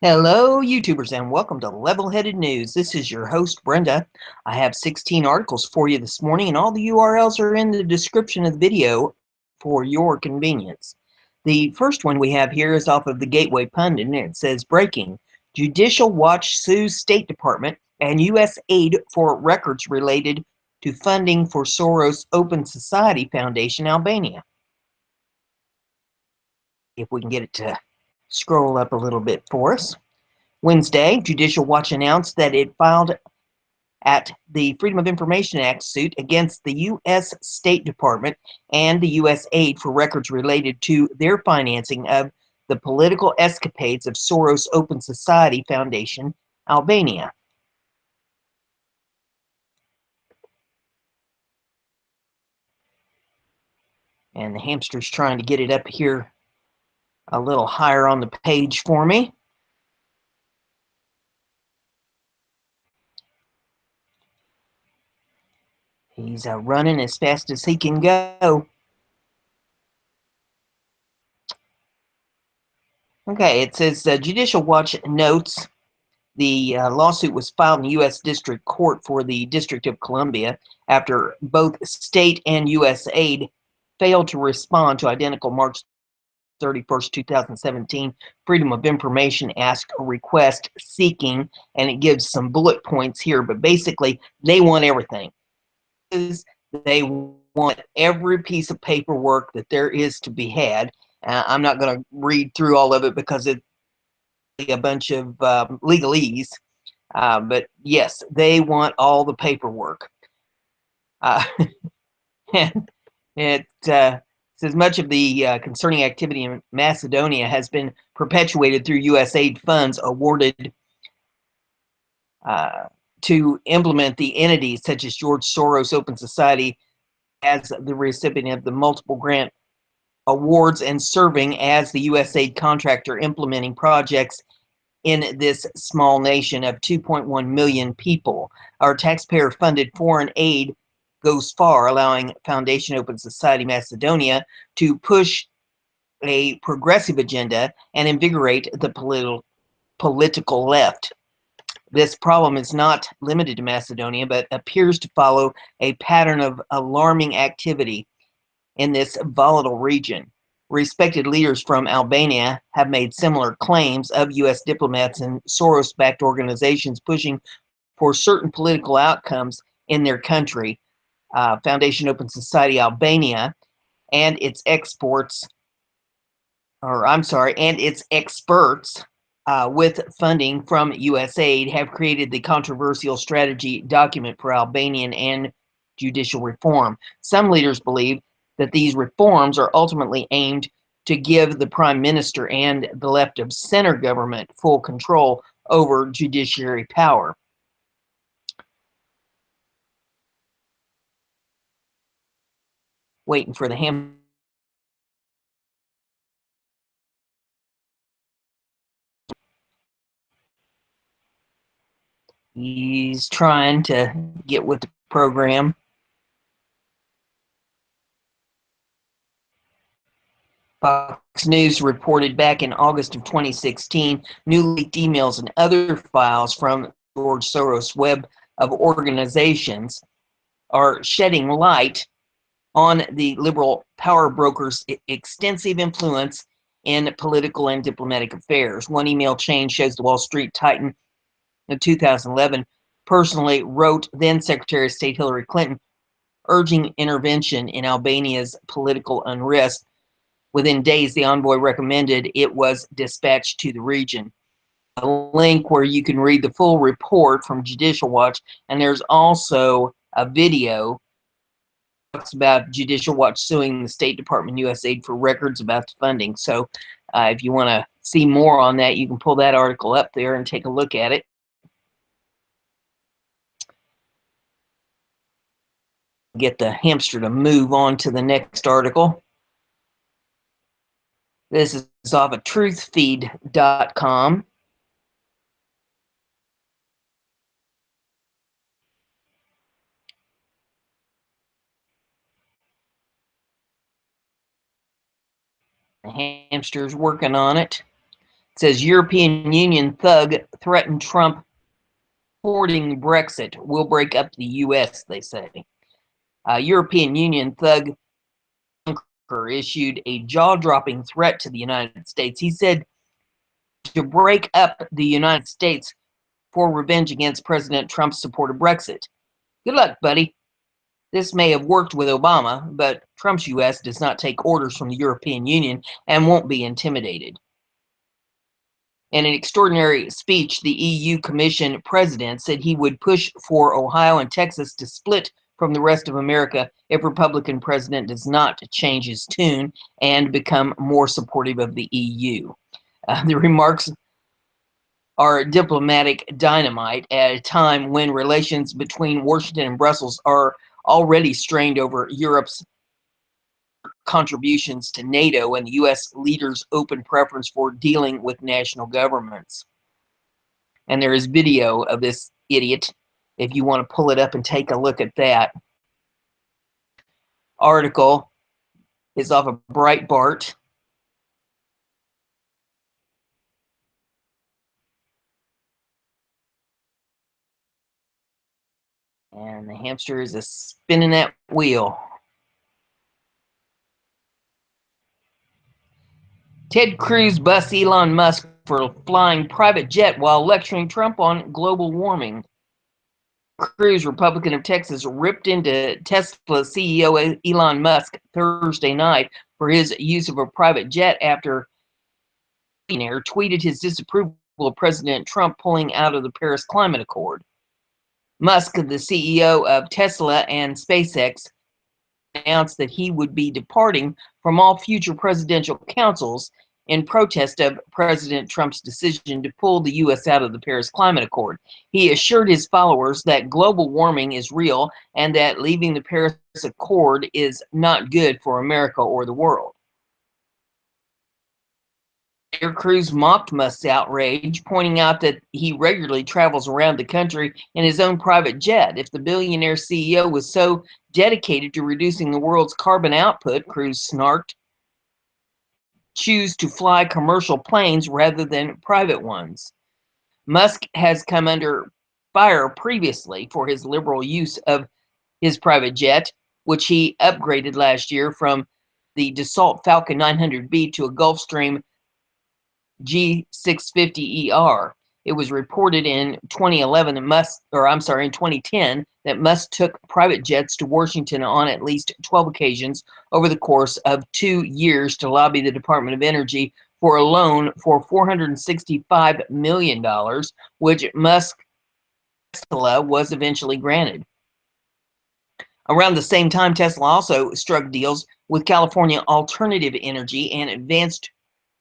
Hello, YouTubers, and welcome to Level-Headed News. This is your host, Brenda. I have 16 articles for you this morning, and all the URLs are in the description of the video for your convenience. The first one we have here is off of the Gateway Pundit, and it says, Breaking. Judicial Watch sues State Department and U.S. aid for records related to funding for Soros Open Society Foundation, Albania. If we can get it to scroll up a little bit for us. Wednesday, Judicial Watch announced that it filed at the Freedom of Information Act suit against the U.S. State Department and the U.S. aid for records related to their financing of the political escapades of Soros Open Society Foundation, Albania. And the hamster's trying to get it up here a little higher on the page for me. He's running as fast as he can go. Okay, it says Judicial Watch notes the lawsuit was filed in the U.S. District Court for the District of Columbia after both state and U.S. aid failed to respond to identical March 31st, 2017 Freedom of Information Act request seeking, and it gives some bullet points here, but basically they want everything. They want every piece of paperwork that there is to be had. I'm not going to read through all of it because it's a bunch of legalese. But yes, they want all the paperwork. And it says much of the concerning activity in Macedonia has been perpetuated through U.S. aid funds awarded to implement the entities such as George Soros Open Society as the recipient of the multiple grant awards and serving as the U.S. aid contractor implementing projects in this small nation of 2.1 million people. Our taxpayer-funded foreign aid goes far, allowing Foundation Open Society Macedonia to push a progressive agenda and invigorate the political left. This problem is not limited to Macedonia, but appears to follow a pattern of alarming activity in this volatile region. Respected leaders from Albania have made similar claims of U.S. diplomats and Soros-backed organizations pushing for certain political outcomes in their country. Foundation Open Society Albania and its experts, with funding from USAID have created the controversial strategy document for Albanian and judicial reform. Some leaders believe that these reforms are ultimately aimed to give the prime minister and the left of center government full control over judiciary power. Waiting for the He's trying to get with the program. Fox News reported back in August of 2016, new leaked emails and other files from George Soros' web of organizations are shedding light on the liberal power brokers' extensive influence in political and diplomatic affairs. One email chain shows the Wall Street titan in 2011 personally wrote then Secretary of State Hillary Clinton urging intervention in Albania's political unrest. Within days, the envoy recommended it was dispatched to the region. A link where you can read the full report from Judicial Watch, and there's also a video that talks about Judicial Watch suing the State Department USAID for records about the funding. So if you want to see more on that, you can pull that article up there and take a look at it. Get the hamster to move on to the next article. This is off of truthfeed.com. The hamster's working on it. It says European Union thug threatened Trump supporting Brexit will break up the U.S., they say. European Union thug issued a jaw-dropping threat to the United States. He said to break up the United States for revenge against President Trump's support of Brexit. Good luck, buddy. This may have worked with Obama, but Trump's U.S. does not take orders from the European Union and won't be intimidated. In an extraordinary speech, the EU Commission president said he would push for Ohio and Texas to split from the rest of America if Republican president does not change his tune and become more supportive of the EU. The remarks are diplomatic dynamite at a time when relations between Washington and Brussels are already strained over Europe's contributions to NATO and the U.S. leaders' open preference for dealing with national governments. And there is video of this idiot if you want to pull it up and take a look at that. Article is off of Breitbart. And the hamster is spinning that wheel. Ted Cruz busts Elon Musk for flying private jet while lecturing Trump on global warming. Cruz, Republican of Texas, ripped into Tesla CEO Elon Musk Thursday night for his use of a private jet after the billionaire tweeted his disapproval of President Trump pulling out of the Paris Climate Accord. Musk, the CEO of Tesla and SpaceX, announced that he would be departing from all future presidential councils in protest of President Trump's decision to pull the U.S. out of the Paris Climate Accord. He assured his followers that global warming is real and that leaving the Paris Accord is not good for America or the world. Air Cruz mocked Musk's outrage, pointing out that he regularly travels around the country in his own private jet. If the billionaire CEO was so dedicated to reducing the world's carbon output, Cruz snarked, choose to fly commercial planes rather than private ones. Musk has come under fire previously for his liberal use of his private jet, which he upgraded last year from the Dassault Falcon 900B to a Gulfstream G650ER. It was reported in 2011 that in 2010 that Musk took private jets to Washington on at least 12 occasions over the course of 2 years to lobby the Department of Energy for a loan for $465 million, which Musk Tesla was eventually granted. Around the same time, Tesla also struck deals with California Alternative Energy and Advanced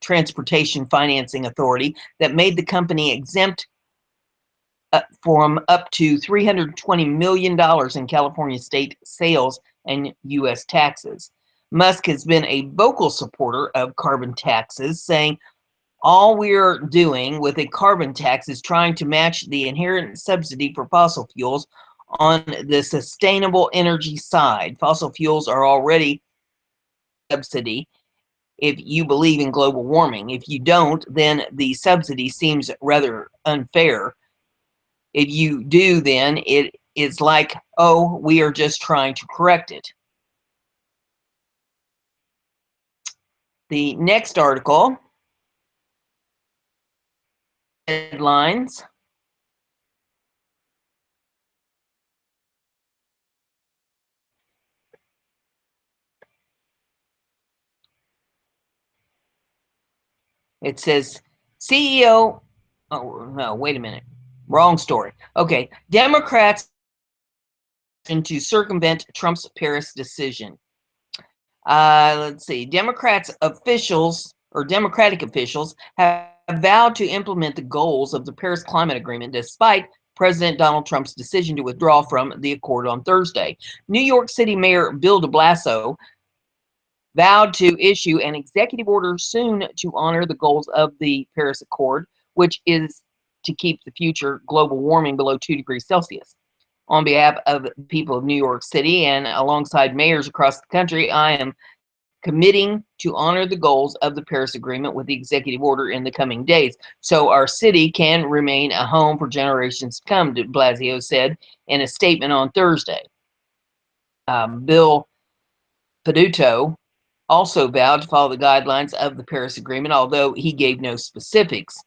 Transportation Financing Authority that made the company exempt from up to $320 million in California state sales and U.S. taxes. Musk has been a vocal supporter of carbon taxes, saying, all we're doing with a carbon tax is trying to match the inherent subsidy for fossil fuels on the sustainable energy side. Fossil fuels are already subsidy if you believe in global warming. If you don't, then the subsidy seems rather unfair. If you do, then it is like, oh, we are just trying to correct it. The next article, headlines. It says CEO, oh no, wait a minute. Wrong story. Okay, Democrats to circumvent Trump's Paris decision. Let's see. Democratic officials have vowed to implement the goals of the Paris Climate Agreement despite President Donald Trump's decision to withdraw from the accord on Thursday. New York City Mayor Bill de Blasio vowed to issue an executive order soon to honor the goals of the Paris Accord, which is to keep the future global warming below 2 degrees Celsius. On behalf of the people of New York City and alongside mayors across the country, I am committing to honor the goals of the Paris Agreement with the executive order in the coming days, so our city can remain a home for generations to come, de Blasio said in a statement on Thursday. Bill Peduto also vowed to follow the guidelines of the Paris Agreement, although he gave no specifics.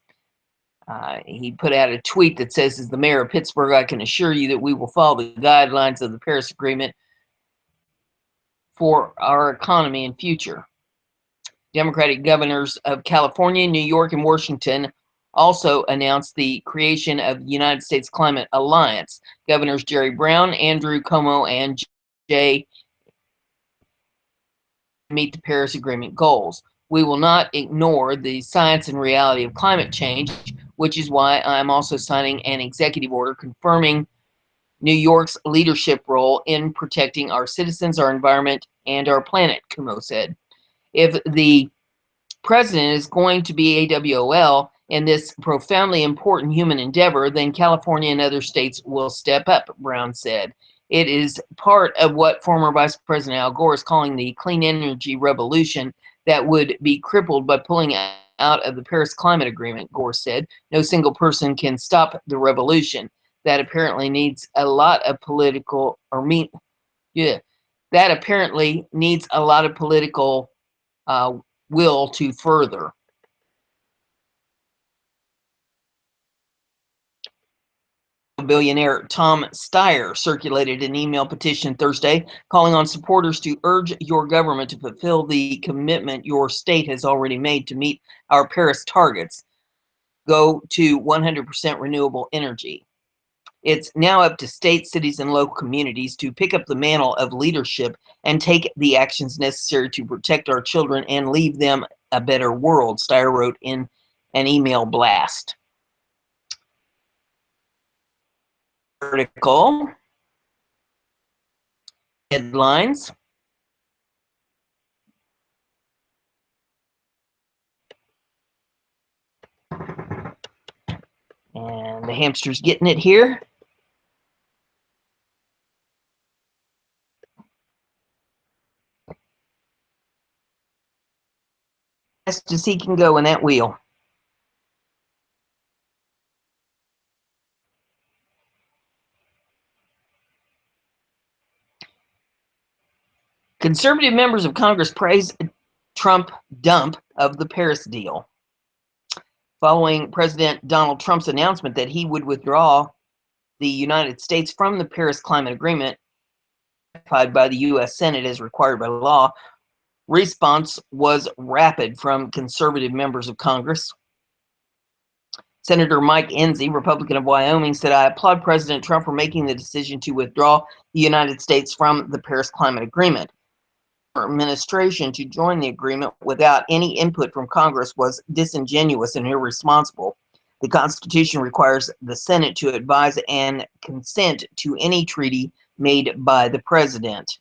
He put out a tweet that says, as the mayor of Pittsburgh, I can assure you that we will follow the guidelines of the Paris Agreement for our economy and future. Democratic governors of California, New York, and Washington also announced the creation of the United States Climate Alliance. Governors Jerry Brown, Andrew Cuomo, and Jay meet the Paris Agreement goals. We will not ignore the science and reality of climate change, which is why I'm also signing an executive order confirming New York's leadership role in protecting our citizens, our environment, and our planet, Cuomo said. If the president is going to be AWOL in this profoundly important human endeavor, then California and other states will step up, Brown said. It is part of what former Vice President Al Gore is calling the clean energy revolution that would be crippled by pulling out of the Paris Climate Agreement, Gore said. No single person can stop the revolution. That apparently needs a lot of political, that apparently needs a lot of political will to further. Billionaire Tom Steyer circulated an email petition Thursday calling on supporters to urge your government to fulfill the commitment your state has already made to meet our Paris targets. Go to 100% renewable energy. It's now up to states, cities, and local communities to pick up the mantle of leadership and take the actions necessary to protect our children and leave them a better world, Steyer wrote in an email blast. Article headlines. And the hamster's getting it here. Fast as he can go in that wheel. Conservative members of Congress praise Trump dump of the Paris deal. Following President Donald Trump's announcement that he would withdraw the United States from the Paris Climate Agreement, ratified by the U.S. Senate as required by law, response was rapid from conservative members of Congress. Senator Mike Enzi, Republican of Wyoming, said, I applaud President Trump for making the decision to withdraw the United States from the Paris Climate Agreement. Administration to join the agreement without any input from Congress was disingenuous and irresponsible. The Constitution requires the Senate to advise and consent to any treaty made by the President.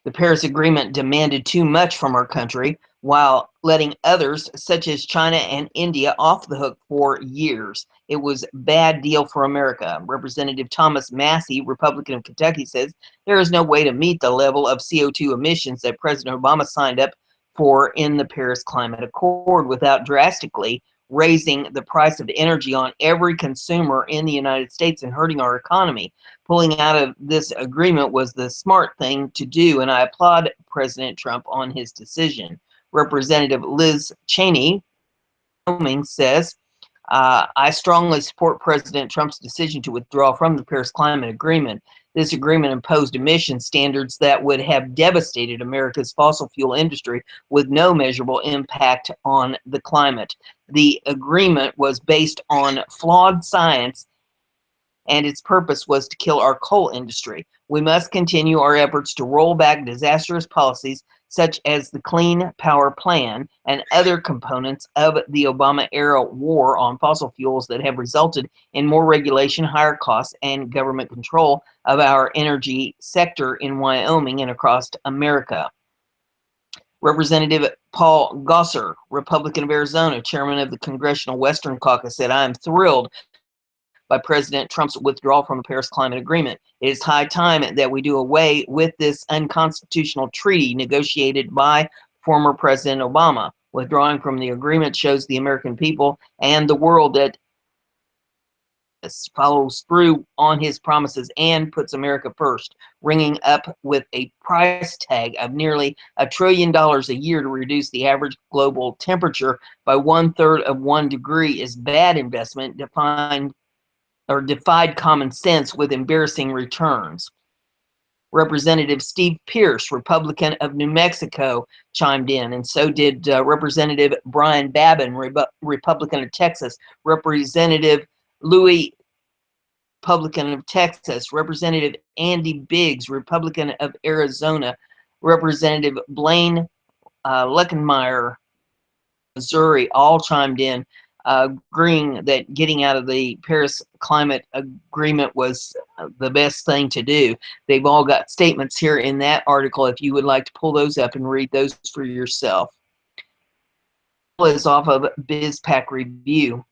The Paris Agreement demanded too much from our country, while letting others, such as China and India, off the hook for years. It was a bad deal for America. Representative Thomas Massey, Republican of Kentucky, says there is no way to meet the level of CO2 emissions that President Obama signed up for in the Paris Climate Accord without drastically raising the price of energy on every consumer in the United States and hurting our economy. Pulling out of this agreement was the smart thing to do, and I applaud President Trump on his decision. Representative Liz Cheney says, I strongly support President Trump's decision to withdraw from the Paris Climate Agreement. This agreement imposed emission standards that would have devastated America's fossil fuel industry with no measurable impact on the climate. The agreement was based on flawed science, and its purpose was to kill our coal industry. We must continue our efforts to roll back disastrous policies such as the Clean Power Plan and other components of the Obama-era war on fossil fuels that have resulted in more regulation, higher costs, and government control of our energy sector in Wyoming and across America. Representative Paul Gosar, Republican of Arizona, chairman of the Congressional Western Caucus, said, I am thrilled by President Trump's withdrawal from the Paris Climate Agreement. It is high time that we do away with this unconstitutional treaty negotiated by former President Obama. Withdrawing from the agreement shows the American people and the world that follows through on his promises and puts America first, ringing up with a price tag of nearly $1 trillion a year to reduce the average global temperature by 1/3 of 1 degree is bad investment, defied common sense with embarrassing returns. Representative Steve Pierce, Republican of New Mexico, chimed in, and so did Representative Brian Babin, Republican of Texas, Representative Louis, Republican of Texas, Representative Andy Biggs, Republican of Arizona, Representative Blaine Leckenmeyer, Missouri, all chimed in, agreeing that getting out of the Paris Climate Agreement was the best thing to do. They've all got statements here in that article if you would like to pull those up and read those for yourself. Is off of BizPack Review.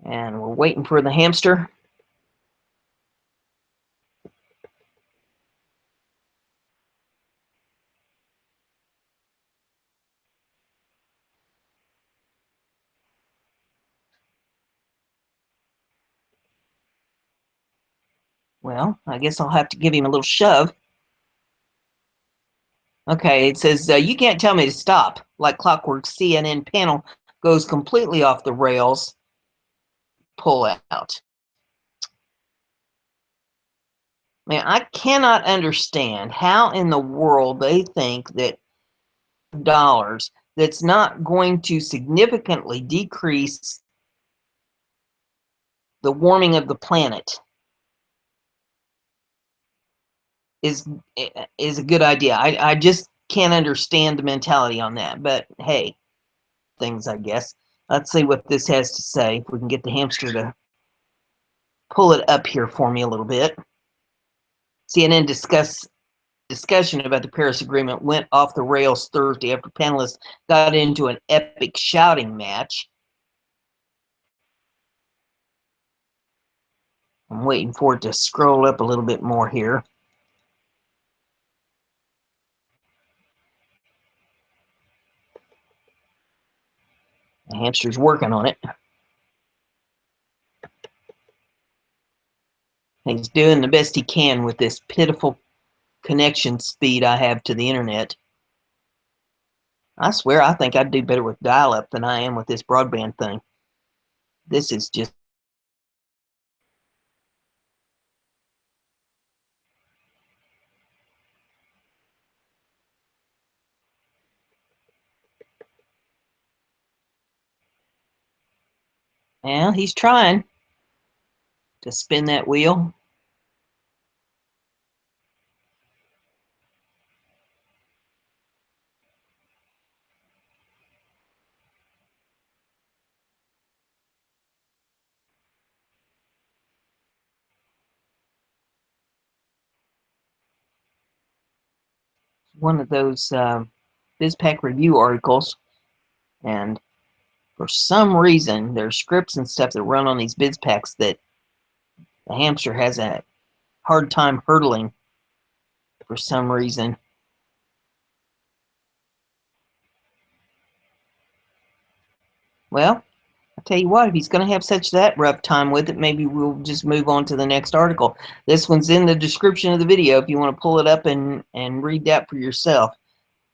And we're waiting for the hamster. Well, I guess I'll have to give him a little shove. Okay, it says, you can't tell me to stop. Like clockwork, CNN panel goes completely off the rails. Pull out. Man, I cannot understand how in the world they think that dollars that's not going to significantly decrease the warming of the planet is a good idea. I just can't understand the mentality on that. But hey, things, I guess. Let's see what this has to say. If we can get the hamster to pull it up here for me a little bit. CNN discussion about the Paris Agreement went off the rails Thursday after panelists got into an epic shouting match. I'm waiting for it to scroll up a little bit more here. The hamster's working on it. He's doing the best he can with this pitiful connection speed I have to the internet. I swear I think I'd do better with dial-up than I am with this broadband thing. This is just... Well, he's trying to spin that wheel. One of those BizPack Review articles, and for some reason there's scripts and stuff that run on these BizPacks that the hamster has a hard time hurdling for some reason. Well, I'll tell you what, if he's going to have such that rough time with it, maybe we'll just move on to the next article. This one's in the description of the video if you want to pull it up and read that for yourself.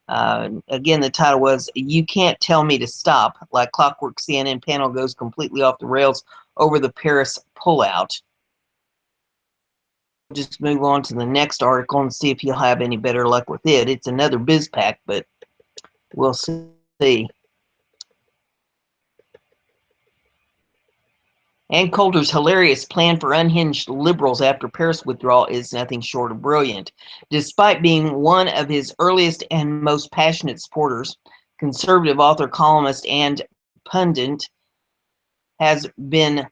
Again, the title was, "You Can't Tell Me to Stop. Like Clockwork, CNN panel goes completely off the rails over the Paris pullout." Just move on to the next article and see if you'll have any better luck with it. It's another BizPack, but we'll see. Ann Coulter's hilarious plan for unhinged liberals after Paris withdrawal is nothing short of brilliant. Despite being one of his earliest and most passionate supporters, conservative author, columnist, and pundit has been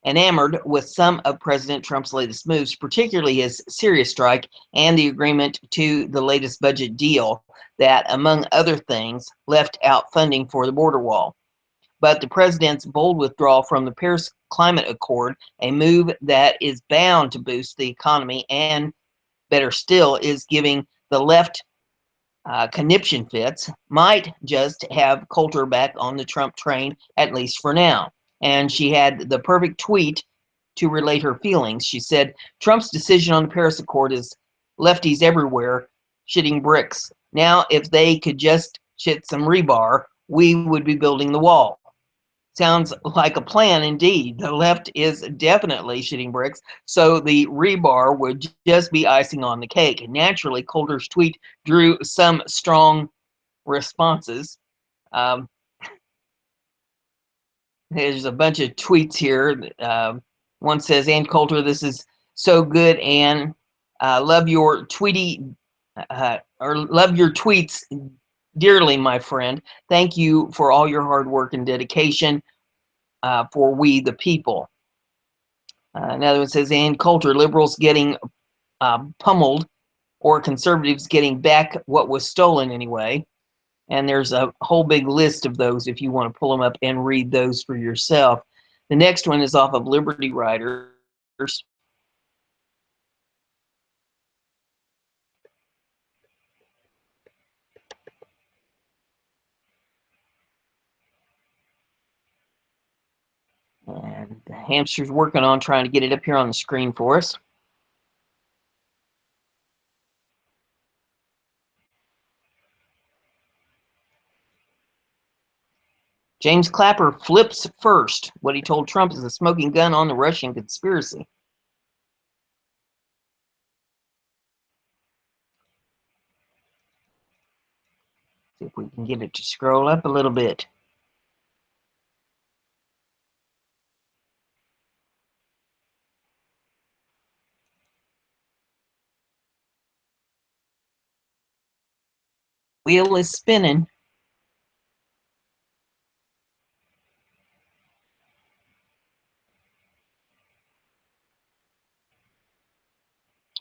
enamored with some of President Trump's latest moves, particularly his Syria strike and the agreement to the latest budget deal that, among other things, left out funding for the border wall. But the president's bold withdrawal from the Paris Climate Accord, a move that is bound to boost the economy and, better still, is giving the left conniption fits, might just have Coulter back on the Trump train, at least for now. And she had the perfect tweet to relate her feelings. She said, Trump's decision on the Paris Accord is lefties everywhere shitting bricks. Now, if they could just shit some rebar, we would be building the wall. Sounds like a plan indeed. The left is definitely shitting bricks, so the rebar would just be icing on the cake. Naturally, Coulter's tweet drew some strong responses. There's a bunch of tweets here. One says, Ann Coulter, this is so good, Ann. Love your tweets dearly, my friend. Thank you for all your hard work and dedication for we the people. Another one says, Ann Coulter, liberals getting pummeled or conservatives getting back what was stolen anyway. And there's a whole big list of those if you want to pull them up and read those for yourself. The next one is off of Liberty Writers. And the hamster's working on trying to get it up here on the screen for us. James Clapper flips first. What he told Trump is a smoking gun on the Russian conspiracy. See if we can get it to scroll up a little bit. Wheel is spinning.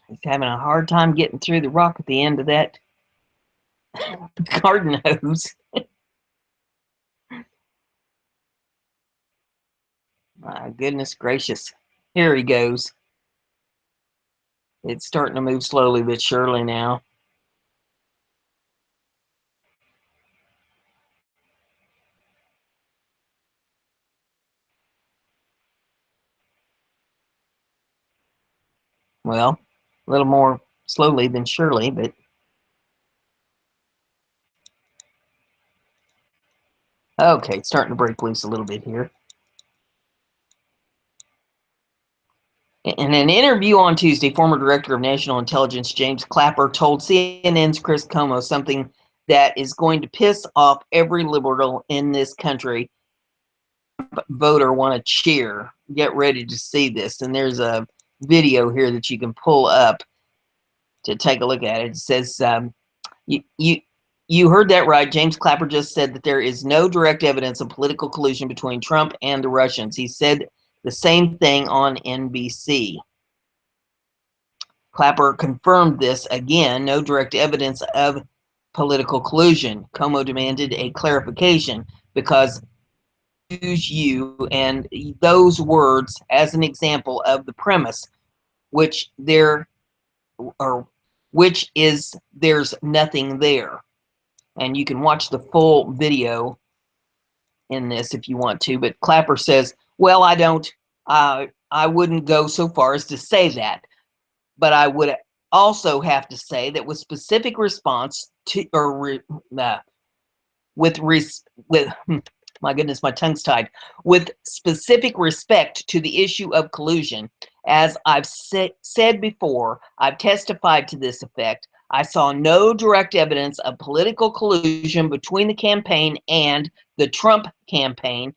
He's having a hard time getting through the rock at the end of that garden hose. My goodness gracious. Here he goes. It's starting to move slowly but surely now. Well, a little more slowly than surely, but okay, it's starting to break loose a little bit here. In an interview on Tuesday, former Director of National Intelligence James Clapper told CNN's Chris Como something that is going to piss off every liberal in this country. Voter want to cheer. Get ready to see this. And there's a video here that you can pull up to take a look at it. It says, you heard that right. James Clapper just said that there is no direct evidence of political collusion between Trump and the Russians. He said the same thing on NBC. Clapper confirmed this again, no direct evidence of political collusion. Como demanded a clarification because use you and those words as an example of the premise, which is there's nothing there. And you can watch the full video in this if you want to, but Clapper says, well, I wouldn't go so far as to say that, but I would also have to say that with specific response to, with my goodness, my tongue's tied, with specific respect to the issue of collusion, as I've said before, I've testified to this effect. I saw no direct evidence of political collusion between the campaign and the Trump campaign.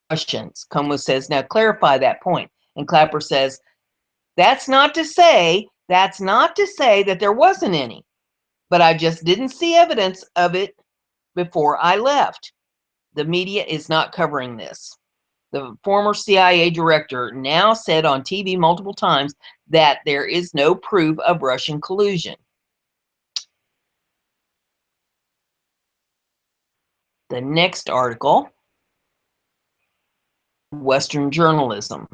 Russians. Como says, now clarify that point. And Clapper says, that's not to say that there wasn't any, but I just didn't see evidence of it before I left. The media is not covering this. The former CIA director now said on TV multiple times that there is no proof of Russian collusion. The next article, Western journalism.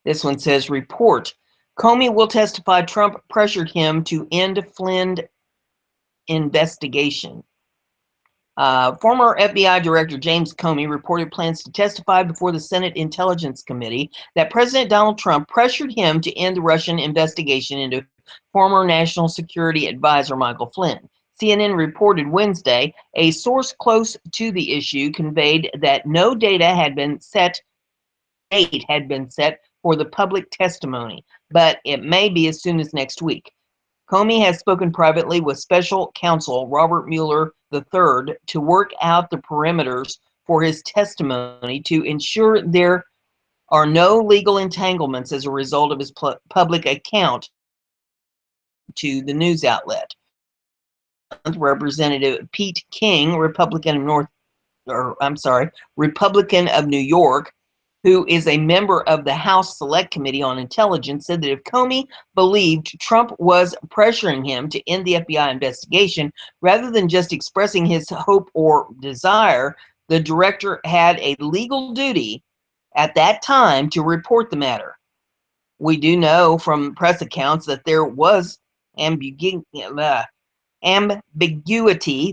This one says, report, Comey will testify Trump pressured him to end Flynn investigation. Former FBI Director James Comey reported plans to testify before the Senate Intelligence Committee that President Donald Trump pressured him to end the Russian investigation into former National Security Advisor Michael Flynn. CNN reported Wednesday a source close to the issue conveyed that no date had been set for the public testimony, but it may be as soon as next week. Comey has spoken privately with special counsel Robert Mueller III to work out the parameters for his testimony to ensure there are no legal entanglements as a result of his public account to the news outlet. Representative Pete King, Republican of New York, who is a member of the House Select Committee on Intelligence, said that if Comey believed Trump was pressuring him to end the FBI investigation, rather than just expressing his hope or desire, the director had a legal duty at that time to report the matter. We do know from press accounts that there was ambiguity,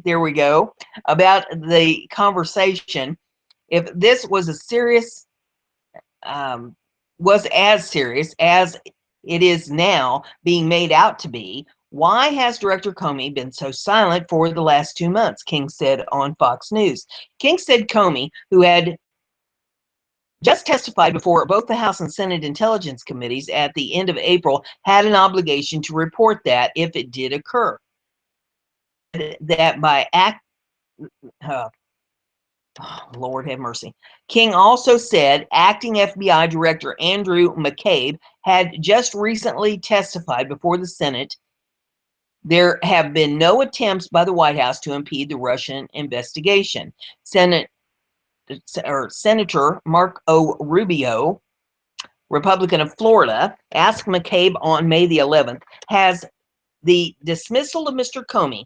there we go, about the conversation. If this was was as serious as it is now being made out to be, why has Director Comey been so silent for the last 2 months? King said on Fox News. King said Comey, who had just testified before both the House and Senate Intelligence Committees at the end of April, had an obligation to report that if it did occur. That by Lord have mercy. King also said acting FBI Director Andrew McCabe had just recently testified before the Senate. There have been no attempts by the White House to impede the Russian investigation. Senator Marco Rubio, Republican of Florida, asked McCabe on May the 11th, has the dismissal of Mr. Comey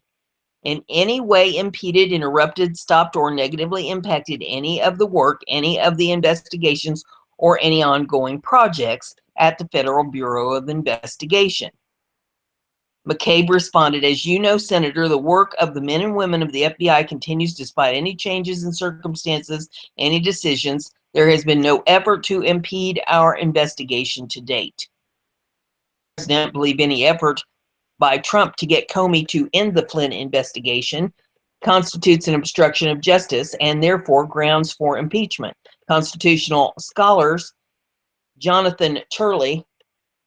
in any way impeded, interrupted, stopped, or negatively impacted any of the work, any of the investigations, or any ongoing projects at the Federal Bureau of Investigation? McCabe responded, as you know, Senator, the work of the men and women of the FBI continues despite any changes in circumstances, any decisions. There has been no effort to impede our investigation to date. I don't believe any effort by Trump to get Comey to end the Flynn investigation constitutes an obstruction of justice and therefore grounds for impeachment. Constitutional scholars Jonathan Turley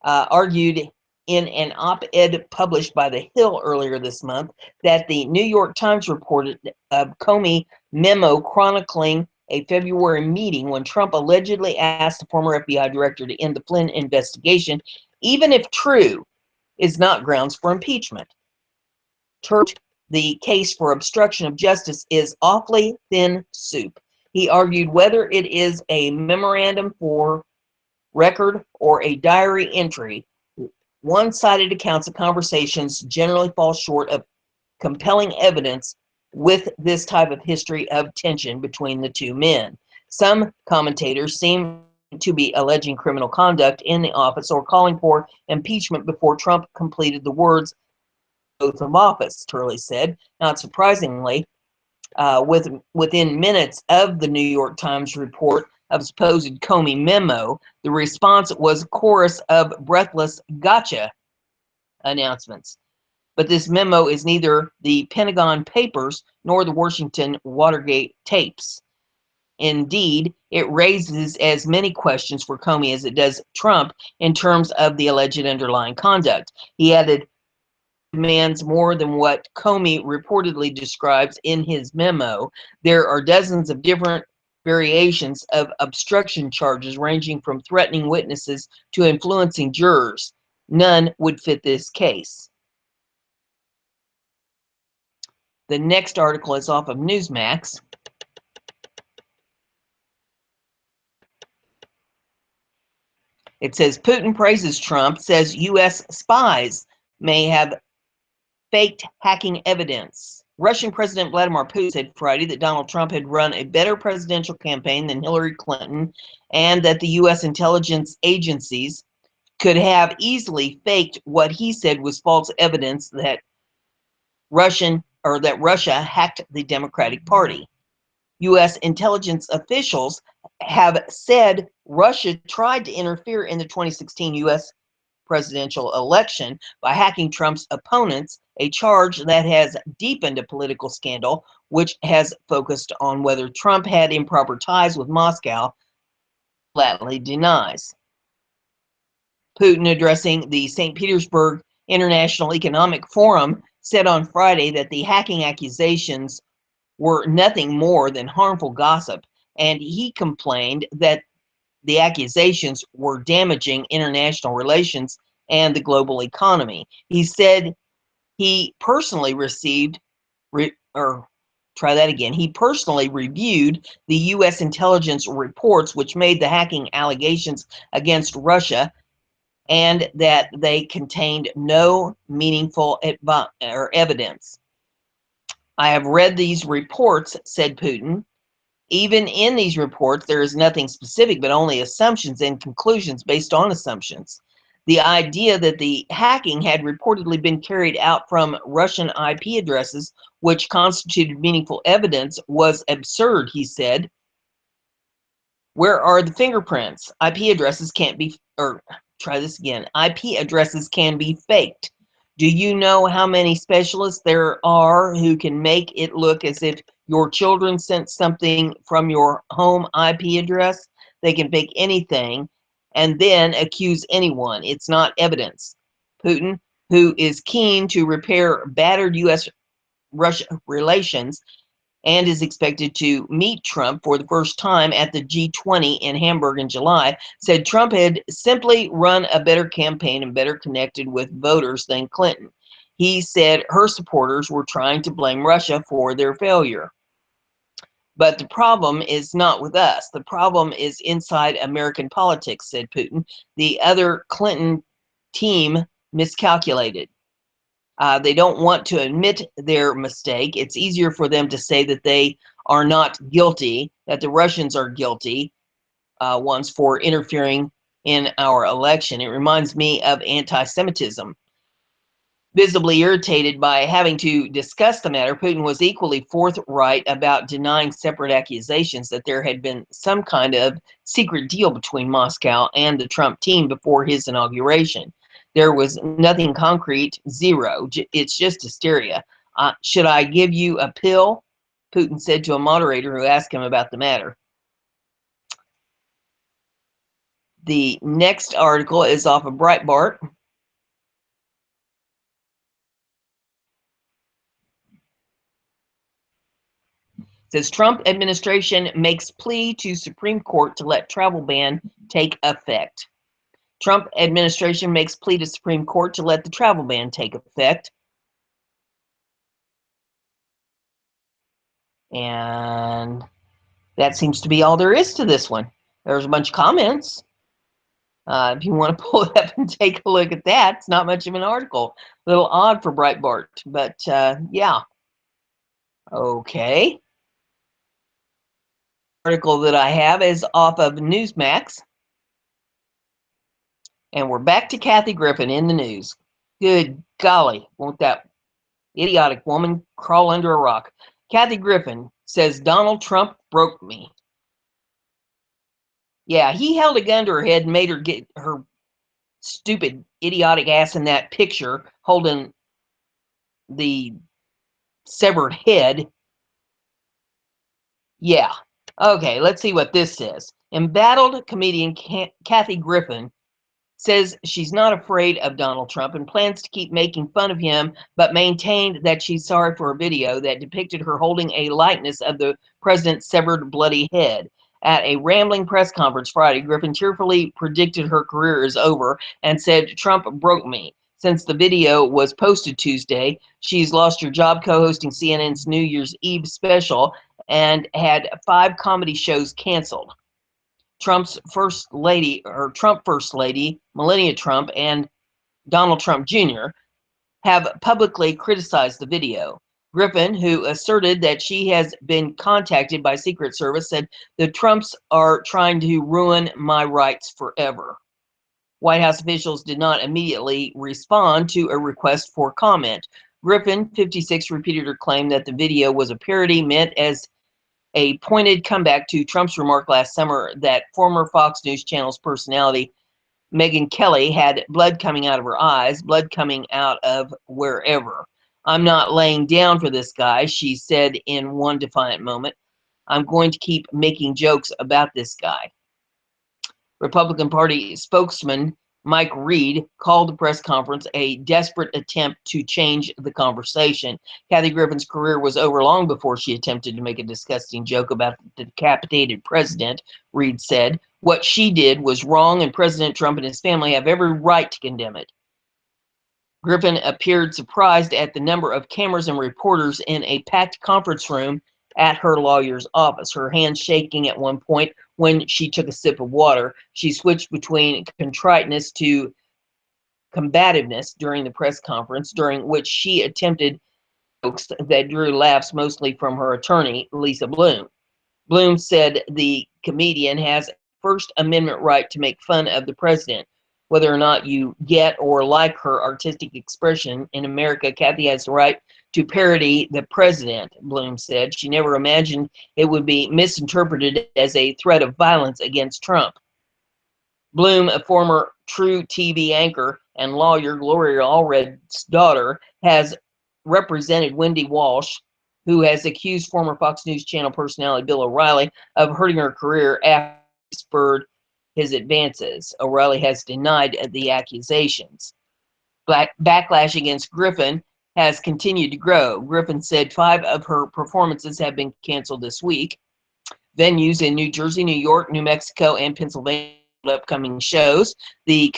argued in an op-ed published by The Hill earlier this month that the New York Times reported a Comey memo chronicling a February meeting when Trump allegedly asked the former FBI director to end the Flynn investigation, even if true, is not grounds for impeachment. The case for obstruction of justice is awfully thin soup. He argued whether it is a memorandum for record or a diary entry, one-sided accounts of conversations generally fall short of compelling evidence with this type of history of tension between the two men. Some commentators seem to be alleging criminal conduct in the office or calling for impeachment before Trump completed the words oath of office, Turley said. Not surprisingly, within minutes of the New York Times report of supposed Comey memo, the response was a chorus of breathless gotcha announcements. But this memo is neither the Pentagon Papers nor the Washington Watergate tapes. Indeed, it raises as many questions for Comey as it does Trump in terms of the alleged underlying conduct. He added, demands more than what Comey reportedly describes in his memo. There are dozens of different variations of obstruction charges ranging from threatening witnesses to influencing jurors. None would fit this case. The next article is off of Newsmax. It says Putin praises Trump, says U.S. spies may have faked hacking evidence. Russian President Vladimir Putin said Friday that Donald Trump had run a better presidential campaign than Hillary Clinton and that the U.S. intelligence agencies could have easily faked what he said was false evidence that Russia hacked the Democratic Party. U.S. intelligence officials have said Russia tried to interfere in the 2016 U.S. presidential election by hacking Trump's opponents, a charge that has deepened a political scandal which has focused on whether Trump had improper ties with Moscow, flatly denies. Putin, addressing the St. Petersburg International Economic Forum, said on Friday that the hacking accusations were nothing more than harmful gossip, and he complained that the accusations were damaging international relations and the global economy. He said he personally he personally reviewed the U.S. intelligence reports which made the hacking allegations against Russia, and that they contained no meaningful evidence. I have read these reports, said Putin. Even in these reports, there is nothing specific, but only assumptions and conclusions based on assumptions. The idea that the hacking had reportedly been carried out from Russian IP addresses, which constituted meaningful evidence, was absurd, he said. Where are the fingerprints? IP addresses can't be, IP addresses can be faked. Do you know how many specialists there are who can make it look as if your children sent something from your home IP address? They can fake anything and then accuse anyone. It's not evidence. Putin, who is keen to repair battered U.S.-Russia relations, and is expected to meet Trump for the first time at the G20 in Hamburg in July, said Trump had simply run a better campaign and better connected with voters than Clinton. He said her supporters were trying to blame Russia for their failure. But the problem is not with us. The problem is inside American politics, said Putin. The other Clinton team miscalculated. They don't want to admit their mistake. It's easier for them to say that they are not guilty, that the Russians are guilty ones for interfering in our election. It reminds me of anti-Semitism. Visibly irritated by having to discuss the matter, Putin was equally forthright about denying separate accusations that there had been some kind of secret deal between Moscow and the Trump team before his inauguration. There was nothing concrete, zero. It's just hysteria. Should I give you a pill? Putin said to a moderator who asked him about the matter. The next article is off of Breitbart. Says Trump administration makes plea to Supreme Court to let travel ban take effect. Trump administration makes plea to Supreme Court to let the travel ban take effect. And that seems to be all there is to this one. There's a bunch of comments. If you want to pull it up and take a look at that, it's not much of an article. A little odd for Breitbart, but yeah. Okay. Article that I have is off of Newsmax. And we're back to Kathy Griffin in the news. Good golly, won't that idiotic woman crawl under a rock? Kathy Griffin says Donald Trump broke me. Yeah, he held a gun to her head and made her get her stupid, idiotic ass in that picture holding the severed head. Yeah. Okay, let's see what this says. Embattled comedian Kathy Griffin says she's not afraid of Donald Trump and plans to keep making fun of him, but maintained that she's sorry for a video that depicted her holding a likeness of the president's severed bloody head. At a rambling press conference Friday, Griffin cheerfully predicted her career is over and said, "Trump broke me." Since the video was posted Tuesday, she's lost her job co-hosting CNN's New Year's Eve special and had 5 comedy shows canceled. Trump First Lady, Melania Trump, and Donald Trump Jr. have publicly criticized the video. Griffin, who asserted that she has been contacted by Secret Service, said the Trumps are trying to ruin my rights forever. White House officials did not immediately respond to a request for comment. Griffin, 56, repeated her claim that the video was a parody meant as a pointed comeback to Trump's remark last summer that former Fox News Channel's personality Megyn Kelly had blood coming out of her eyes, blood coming out of wherever. "I'm not laying down for this guy," she said in one defiant moment. "I'm going to keep making jokes about this guy." Republican Party spokesman Mike Reed called the press conference a desperate attempt to change the conversation. Kathy Griffin's career was over long before she attempted to make a disgusting joke about the decapitated president, Reed said. "What she did was wrong, and President Trump and his family have every right to condemn it." Griffin appeared surprised at the number of cameras and reporters in a packed conference room at her lawyer's office, her hands shaking at one point when she took a sip of water. She switched between contriteness to combativeness during the press conference, during which she attempted jokes that drew laughs mostly from her attorney, Lisa Bloom. Bloom said the comedian has a First Amendment right to make fun of the president. Whether or not you get or like her artistic expression, in America, Kathy has the right to parody the president, Bloom said. She never imagined it would be misinterpreted as a threat of violence against Trump. Bloom, a former True TV anchor and lawyer, Gloria Allred's daughter, has represented Wendy Walsh, who has accused former Fox News Channel personality Bill O'Reilly of hurting her career after he spurred his advances. O'Reilly has denied the accusations. Backlash against Griffin has continued to grow. Griffin said 5 of her performances have been canceled this week. Venues in New Jersey, New York, New Mexico, and Pennsylvania upcoming shows. The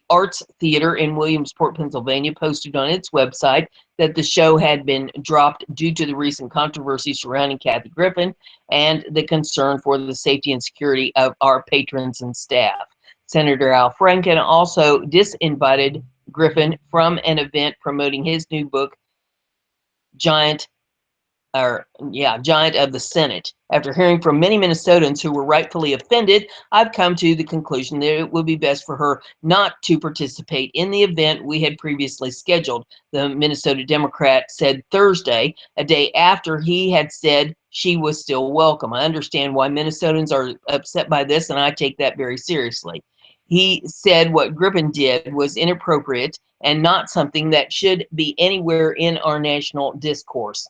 Arts Theater in Williamsport, Pennsylvania, posted on its website that the show had been dropped due to the recent controversy surrounding Kathy Griffin and the concern for the safety and security of our patrons and staff. Senator Al Franken also disinvited Griffin from an event promoting his new book, Giant of the Senate. After hearing from many Minnesotans who were rightfully offended, I've come to the conclusion that it would be best for her not to participate in the event we had previously scheduled, the Minnesota Democrat said Thursday, a day after he had said she was still welcome. "I understand why Minnesotans are upset by this, and I take that very seriously." He said what Griffin did was inappropriate and not something that should be anywhere in our national discourse.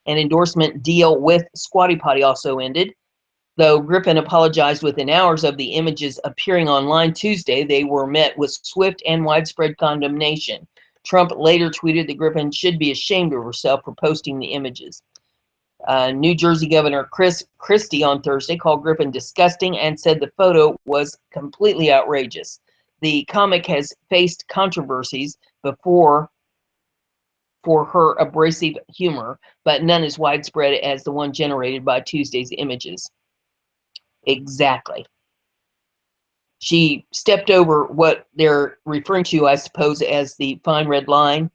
An endorsement deal with Squatty Potty also ended. Though Griffin apologized within hours of the images appearing online Tuesday, they were met with swift and widespread condemnation. Trump later tweeted that Griffin should be ashamed of herself for posting the images. New Jersey Governor Chris Christie on Thursday called Griffin disgusting and said the photo was completely outrageous. The comic has faced controversies before for her abrasive humor, but none as widespread as the one generated by Tuesday's images. Exactly. She stepped over what they're referring to, I suppose, as the fine red line.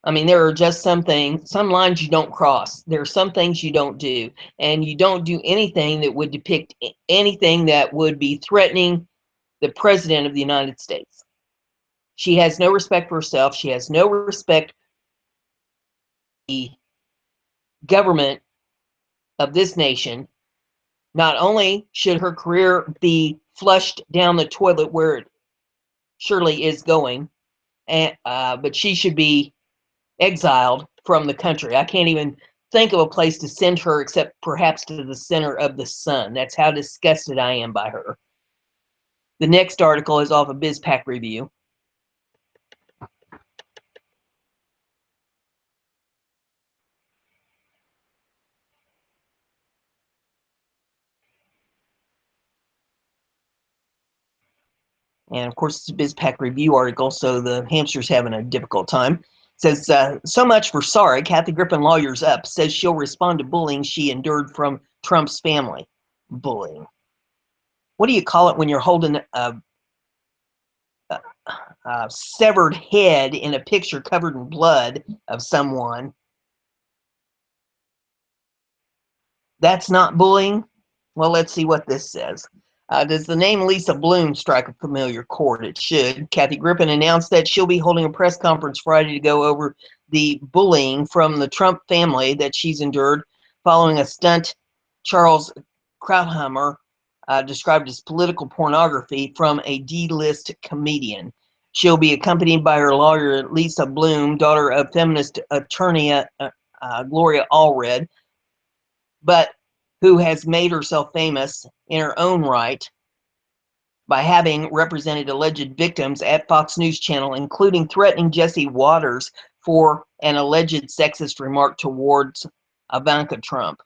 I mean, there are just some things, some lines you don't cross. There are some things you don't do, and you don't do anything that would depict anything that would be threatening the President of the United States. She has no respect for herself. She has no respect for the government of this nation. Not only should her career be flushed down the toilet where it surely is going, but she should be exiled from the country. I can't even think of a place to send her except perhaps to the center of the sun. That's how disgusted I am by her. The next article is off of BizPac Review. And of course, it's a BizPac Review article, so the hamster's having a difficult time. It says, so much for sorry. Kathy Griffin lawyers up, says she'll respond to bullying she endured from Trump's family. Bullying. What do you call it when you're holding a severed head in a picture covered in blood of someone? That's not bullying? Well, let's see what this says. Does the name Lisa Bloom strike a familiar chord? It should. Kathy Griffin announced that she'll be holding a press conference Friday to go over the bullying from the Trump family that she's endured following a stunt Charles Krauthammer described as political pornography from a D-list comedian. She'll be accompanied by her lawyer, Lisa Bloom, daughter of feminist attorney Gloria Allred, but who has made herself famous in her own right by having represented alleged victims at Fox News Channel, including threatening Jesse Waters for an alleged sexist remark towards Ivanka Trump.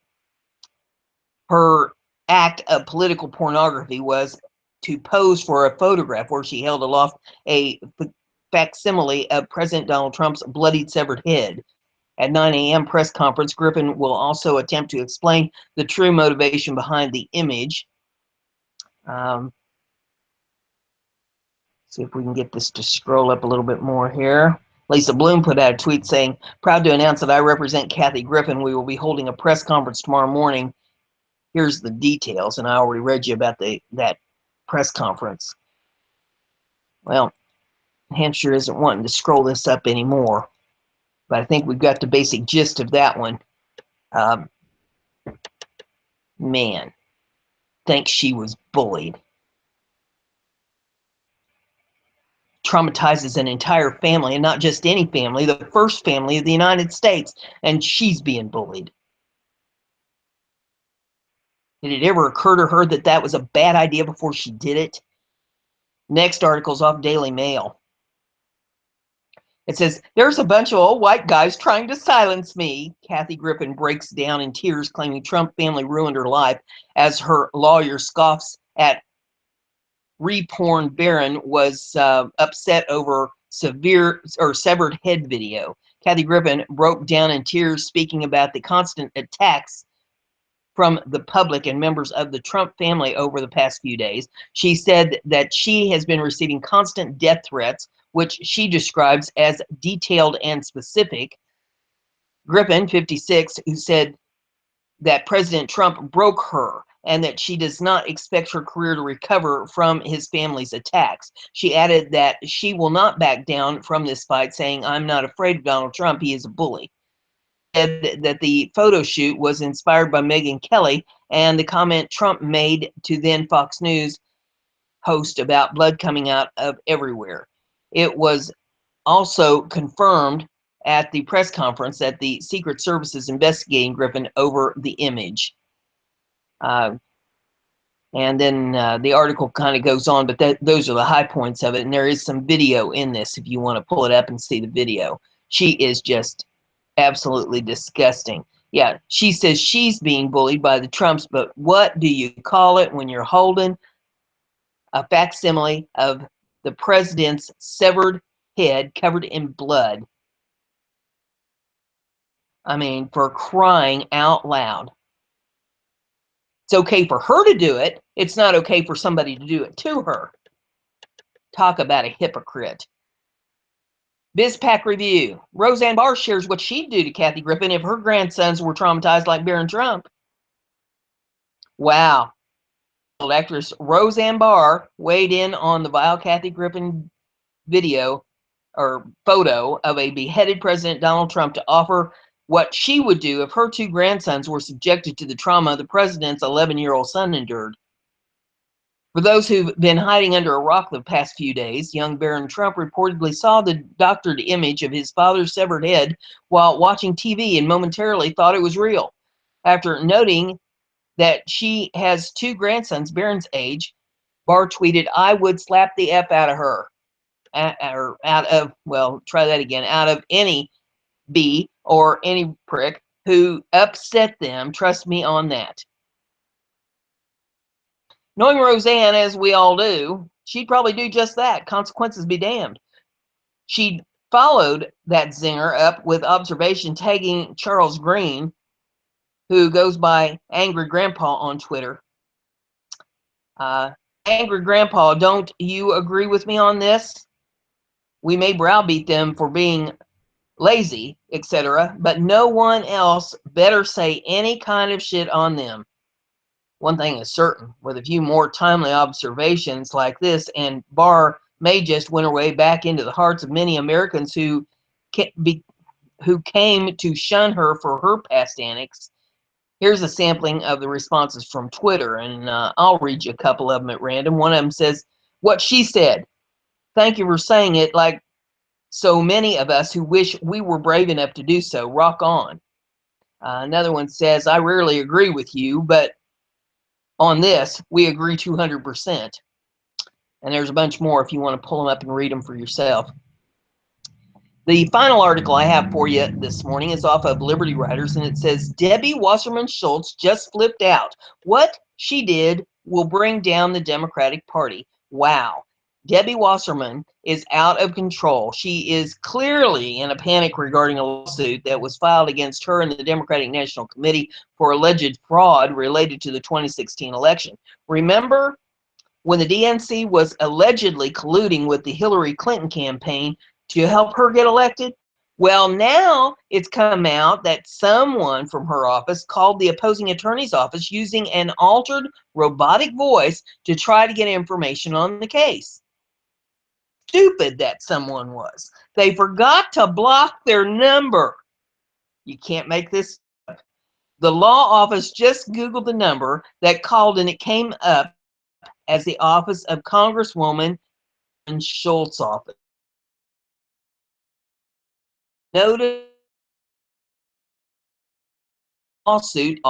Her act of political pornography was to pose for a photograph where she held aloft a facsimile of President Donald Trump's bloodied severed head. At 9 a.m. press conference, Griffin will also attempt to explain the true motivation behind the image. See if we can get this to scroll up a little bit more here. Lisa Bloom put out a tweet saying, proud to announce that I represent Kathy Griffin. We will be holding a press conference tomorrow morning. Here's the details, and I already read you about that press conference. Well, Hampshire isn't wanting to scroll this up anymore, but I think we've got the basic gist of that one. Man, thinks she was bullied. Traumatizes an entire family, and not just any family, the first family of the United States, and she's being bullied. Did it ever occur to her that that was a bad idea before she did it? Next article's off Daily Mail. It says, there's a bunch of old white guys trying to silence me. Kathy Griffin breaks down in tears, claiming Trump family ruined her life as her lawyer scoffs at Reporn Barron was upset over severed head video. Kathy Griffin broke down in tears, speaking about the constant attacks from the public and members of the Trump family over the past few days. She said that she has been receiving constant death threats, which she describes as detailed and specific. Griffin, 56, who said that President Trump broke her and that she does not expect her career to recover from his family's attacks. She added that she will not back down from this fight, saying, I'm not afraid of Donald Trump. He is a bully. Said that the photo shoot was inspired by Megyn Kelly and the comment Trump made to then Fox News host about blood coming out of everywhere. It was also confirmed at the press conference that the Secret Service is investigating Griffin over the image. And then the article kind of goes on, but those are the high points of it. And there is some video in this if you want to pull it up and see the video. She is just absolutely disgusting. Yeah, she says she's being bullied by the Trumps, but what do you call it when you're holding a facsimile of the president's severed head covered in blood? I mean, for crying out loud. It's okay for her to do it. It's not okay for somebody to do it to her. Talk about a hypocrite. BizPac Review. Roseanne Barr shares what she'd do to Kathy Griffin if her grandsons were traumatized like Barron Trump. Wow. Actress Roseanne Barr weighed in on the vile Kathy Griffin video or photo of a beheaded President Donald Trump to offer what she would do if her two grandsons were subjected to the trauma the president's 11-year-old son endured. For those who've been hiding under a rock the past few days, young Barron Trump reportedly saw the doctored image of his father's severed head while watching TV and momentarily thought it was real. After noting that she has two grandsons Barron's age, Barr tweeted, "I would slap the F out of her." Or out of, well, try that again, out of any B or any prick who upset them. Trust me on that. Knowing Roseanne, as we all do, she'd probably do just that. Consequences be damned. She followed that zinger up with observation, tagging Charles Green, who goes by Angry Grandpa on Twitter. Angry Grandpa, don't you agree with me on this? We may browbeat them for being lazy, etc., but no one else better say any kind of shit on them. One thing is certain, with a few more timely observations like this, and Barr may just win her way back into the hearts of many Americans who came to shun her for her past antics. Here's a sampling of the responses from Twitter, and I'll read you a couple of them at random. One of them says, "What she said. Thank you for saying it like so many of us who wish we were brave enough to do so. Rock on." Another one says, "I rarely agree with you, but on this, we agree 200%. And there's a bunch more if you want to pull them up and read them for yourself. The final article I have for you this morning is off of Liberty Writers, and it says, "Debbie Wasserman Schultz just flipped out. What she did will bring down the Democratic Party." Wow. Debbie Wasserman is out of control. She is clearly in a panic regarding a lawsuit that was filed against her and the Democratic National Committee for alleged fraud related to the 2016 election. Remember when the DNC was allegedly colluding with the Hillary Clinton campaign to help her get elected? Well, now it's come out that someone from her office called the opposing attorney's office using an altered robotic voice to try to get information on the case. Stupid that someone was. They forgot to block their number. You can't make this up. The law office just Googled the number that called, and it came up as the office of Congresswoman Schultz's office. Noted lawsuit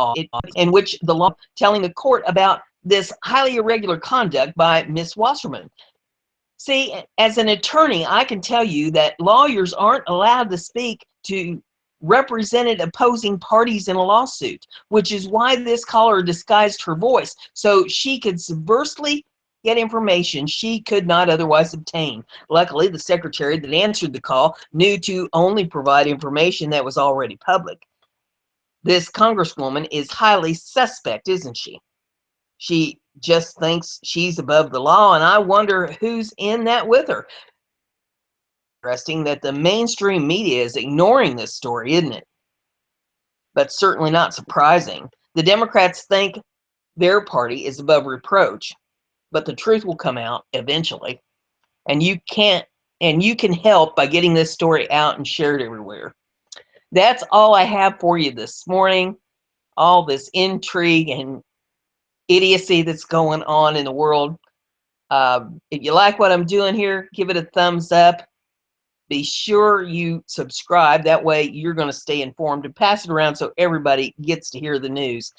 in which the law telling the court about this highly irregular conduct by Miss Wasserman. See, as an attorney, I can tell you that lawyers aren't allowed to speak to represented opposing parties in a lawsuit, which is why this caller disguised her voice so she could subversively get information she could not otherwise obtain. Luckily, the secretary that answered the call knew to only provide information that was already public. This congresswoman is highly suspect, isn't she? She just thinks she's above the law, and I wonder who's in that with her. Interesting that the mainstream media is ignoring this story, isn't it? But certainly not surprising. The Democrats think their party is above reproach, but the truth will come out eventually. And you can help by getting this story out and shared everywhere. That's all I have for you this morning. All this intrigue and idiocy that's going on in the world. If you like what I'm doing here, give it a thumbs up. Be sure you subscribe. That way you're going to stay informed, and pass it around so everybody gets to hear the news.